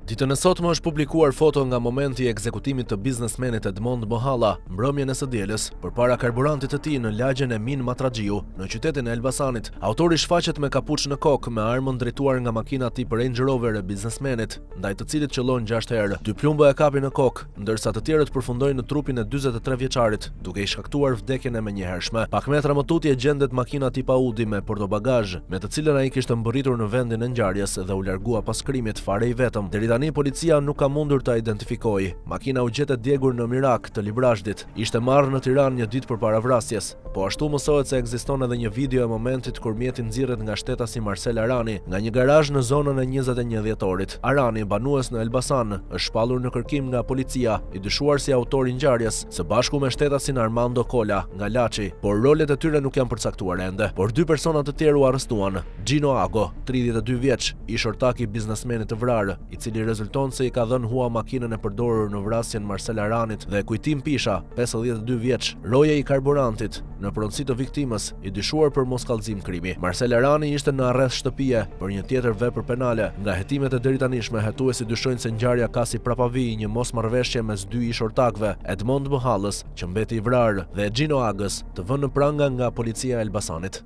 Ditën e sotme është publikuar foto nga momenti i ekzekutimit të biznesmenit Edmond Mohalla, mbrëmjen e së dielës, përpara karburantit të tij në lagjen e Min Matraxhiu, në qytetin e Elbasanit. Autori shfaqet me kapuç në kokë, me armën drejtuar nga makina tip Range Rover e biznesmenit, ndaj të cilit qëllon 6 herë. 2 plumbë e kapin në kokë, ndërsa të tjerët përfundojnë në trupin e 43 vjeçarit, duke i shkaktuar vdekjen e menjëhershme. Pak metra më tutje gjendet makina tip Audi me portobagazh, me të cilën ai kishte mbërritur në vendin e ngjarjes dhe u largua pas krimit fare i vetëm. Tani policia nuk ka mundur ta identifikojë. Makina u gjetet djegur në Mirak të Librazhdit. Ishte marrë në Tiranë një ditë përpara vrasjes. Po ashtu mësohet se ekziston edhe një video e momentit kur mjeti nxirret nga shtetasi Marcel Arani nga një garazh në zonën e 21 dhjetorit. Arani, banues në Elbasan, është shpallur në kërkim nga policia, i dyshuar si autor i ngjarjes, së bashku me shtetasin Armando Kola nga Laçi, por rolet e tyre nuk janë përcaktuar ende. Por 2 persona të tjerë u arrestuan. Gino Ago, 32 vjeç, ish ortak i biznesmenit të vrarë, i cili rezulton se i ka dhënë hua makinën e përdorur në vrasjen Marcel Aranit, dhe Kujtim Pisha, 52 vjeç, roje i karburantit, në pronësi të viktimës, i dyshuar për moskallëzim krimi. Marcel Arani ishte në arrest shtëpie për një tjetër vepër penale. Nga hetimet e deritanishme, hetuesi dyshojnë se ngjarja ka si prapavi një mosmarrëveshje mes 2 ish-ortakëve, Edmond Mohallës, që mbeti i vrarë, dhe Gino Agës, të vënë në pranga nga policia e Elbasanit.